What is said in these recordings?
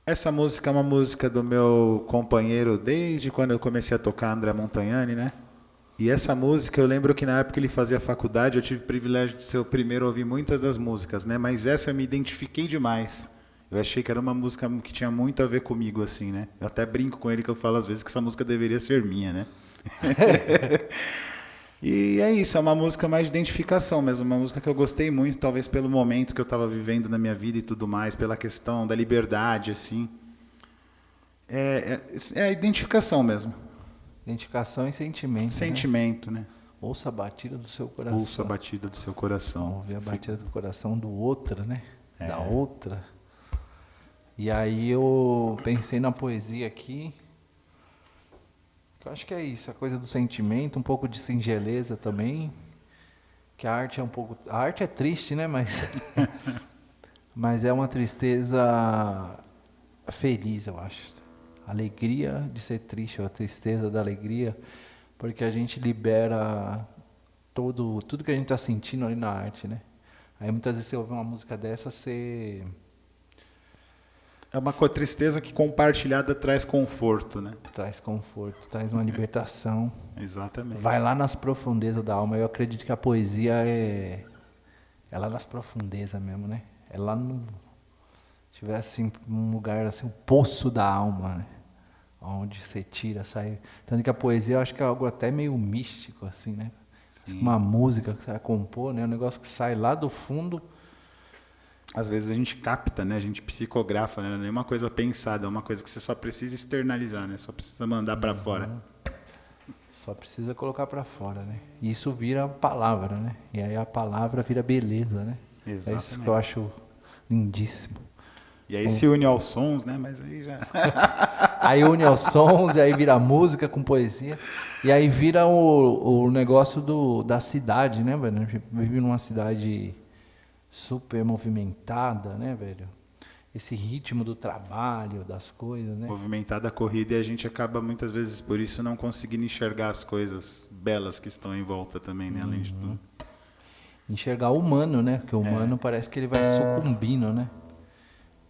Essa música é uma música do meu companheiro desde quando eu comecei a tocar André Montagnani, né? E essa música, eu lembro que na época que ele fazia faculdade, eu tive o privilégio de ser o primeiro a ouvir muitas das músicas, né? Mas essa eu me identifiquei demais. Eu achei que era uma música que tinha muito a ver comigo, assim, né? Eu até brinco com ele que eu falo às vezes que essa música deveria ser minha, né? E é isso, é uma música mais de identificação mesmo, uma música que eu gostei muito, talvez pelo momento que eu estava vivendo na minha vida e tudo mais, pela questão da liberdade, assim. É a identificação mesmo. Identificação e sentimento, né? Sentimento, né? Ouça a batida do seu Ouça a coração. batida do seu coração. Ouvir a Você batida do coração do outro, né? É. Da outra. E aí eu pensei na poesia aqui. Que eu acho que é isso, a coisa do sentimento, um pouco de singeleza também. Que a arte é um pouco. A arte é triste, né? Mas é uma tristeza feliz, eu acho. Alegria de ser triste, ou a tristeza da alegria, porque a gente libera tudo que a gente está sentindo ali na arte, né? Aí muitas vezes você ouve uma música dessa, você É uma tristeza que compartilhada traz conforto, né? traz conforto, traz uma libertação, Exatamente. vai lá nas profundezas da alma. Eu acredito que a poesia é lá nas profundezas mesmo, né? É lá no tivesse assim, um lugar assim, um poço da alma, né? Onde você tira, sai. Tanto que a poesia eu acho que é algo até meio místico, assim, né? Sim. Uma música que você vai compor, né? Um negócio que sai lá do fundo. Às vezes a gente capta, né? A gente psicografa, né? Não é nenhuma coisa pensada, é uma coisa que você só precisa externalizar, né? Só precisa mandar para fora. Só precisa colocar para fora, né? E isso vira palavra, né? E aí a palavra vira beleza, né? Exatamente. É isso que eu acho lindíssimo. E aí se une aos sons, né? Mas aí já... Aí une aos sons, e aí vira música com poesia. E aí vira o negócio da cidade, né, velho? A gente vive numa cidade super movimentada, né, velho? Esse ritmo do trabalho, das coisas, né? Movimentada a corrida e a gente acaba muitas vezes por isso não conseguindo enxergar as coisas belas que estão em volta também, né? Além de tudo. Enxergar o humano, né? Porque o humano parece que ele vai sucumbindo, né?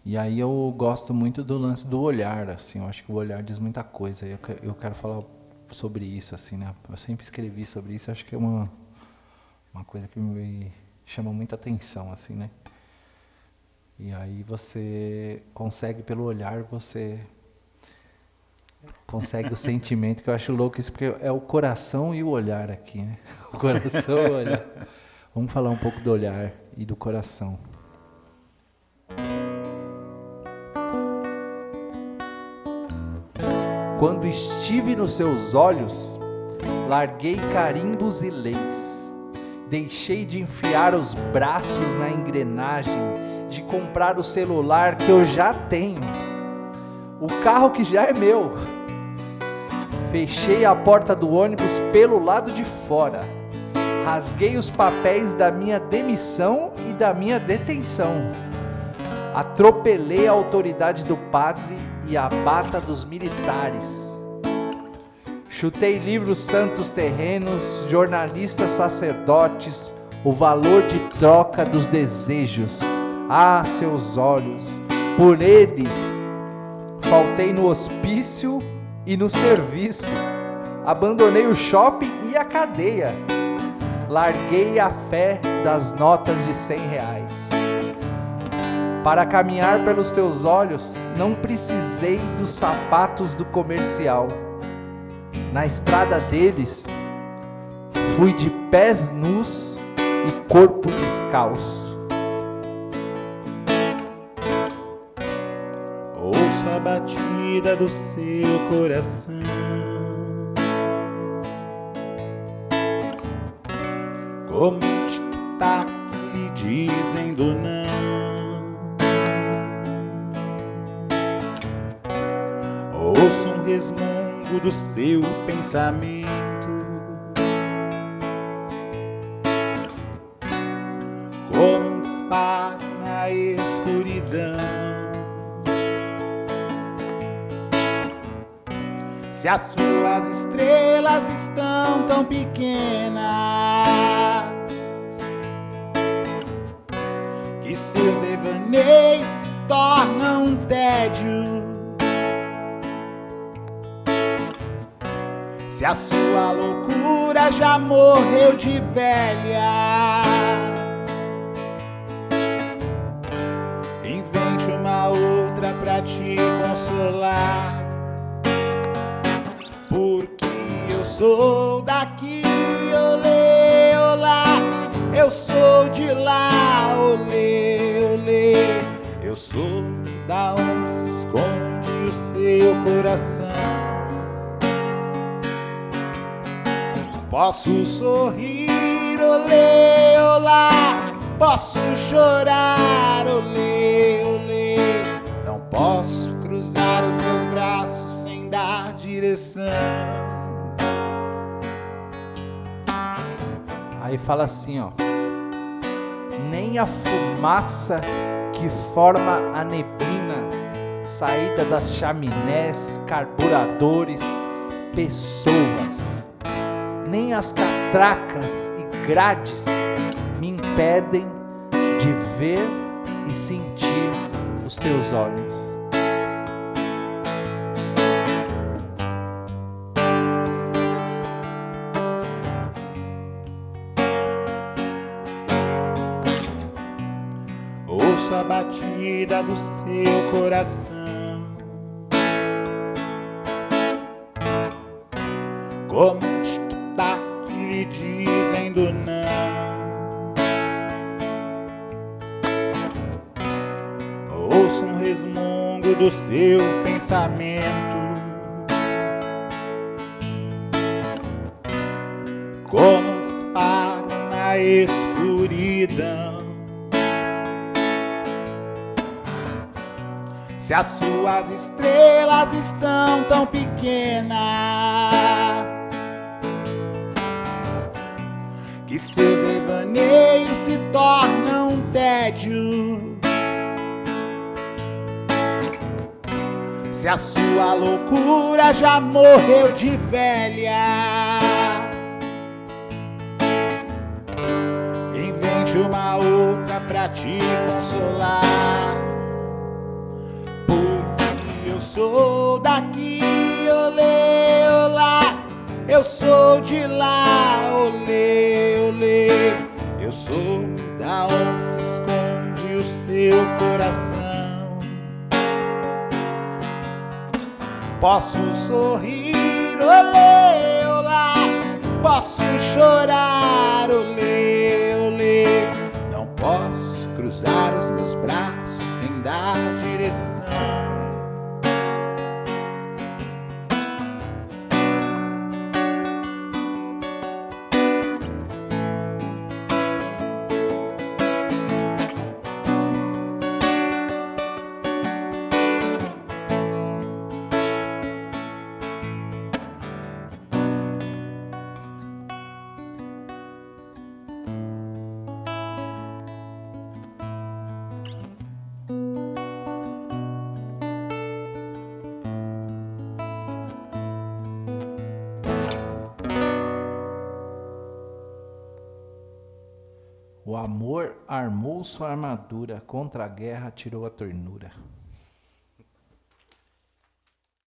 E aí eu gosto muito do lance do olhar, assim. Eu acho que o olhar diz muita coisa. Eu quero falar sobre isso, assim, né? Eu sempre escrevi sobre isso. Acho que é uma coisa que me chama muita atenção, assim, né? E aí você consegue, pelo olhar, você consegue o sentimento, que eu acho louco isso, porque é o coração e o olhar aqui, né? O coração e o olhar. Vamos falar um pouco do olhar e do coração. Quando estive nos seus olhos, larguei carimbos e leis. Deixei de enfiar os braços na engrenagem, de comprar o celular que eu já tenho, o carro que já é meu. Fechei a porta do ônibus pelo lado de fora. Rasguei os papéis da minha demissão e da minha detenção. Atropelei a autoridade do padre e a bata dos militares. Chutei livros santos terrenos, jornalistas sacerdotes, o valor de troca dos desejos. Ah, seus olhos, por eles faltei no hospício e no serviço. Abandonei o shopping e a cadeia. Larguei a fé das notas de R$100. Para caminhar pelos teus olhos, não precisei dos sapatos do comercial. Na estrada deles, fui de pés nus e corpo descalço. Ouça a batida do seu coração. Como um tic-tac lhe dizendo não. Ouça um resmungo do seu pensamento. Como um disparo na escuridão. Se as suas estrelas estão tão pequenas que seus devaneios se tornam um tédio, tédio. Se a sua loucura já morreu de velha, invente uma outra pra te consolar. Porque eu sou daqui, olê, olá. Eu sou de lá, olê, olê. Eu sou da onde se esconde o seu coração. Posso sorrir, olê, olá. Posso chorar, olê, olê. Não posso cruzar os meus braços sem dar direção. Aí fala assim, ó. Nem a fumaça que forma a neblina, saída das chaminés, carburadores, pessoas, nem as catracas e grades me impedem de ver e sentir os teus olhos. Ouço a batida do seu coração, como um tic-tac lhe dizendo não. Ouço um resmungo do seu pensamento, como um disparo na escuridão. Se as suas estrelas estão tão pequenas que seus devaneios se tornam um tédio, se a sua loucura já morreu de velha, invente uma outra pra te consolar. Eu sou daqui, olê, olá. Eu sou de lá, olê, olê. Eu sou da onde se esconde o seu coração. Posso sorrir, olê, olá. Posso chorar, olê, olê. Não posso cruzar os meus braços sem dar direção. O amor armou sua armadura, contra a guerra tirou a ternura.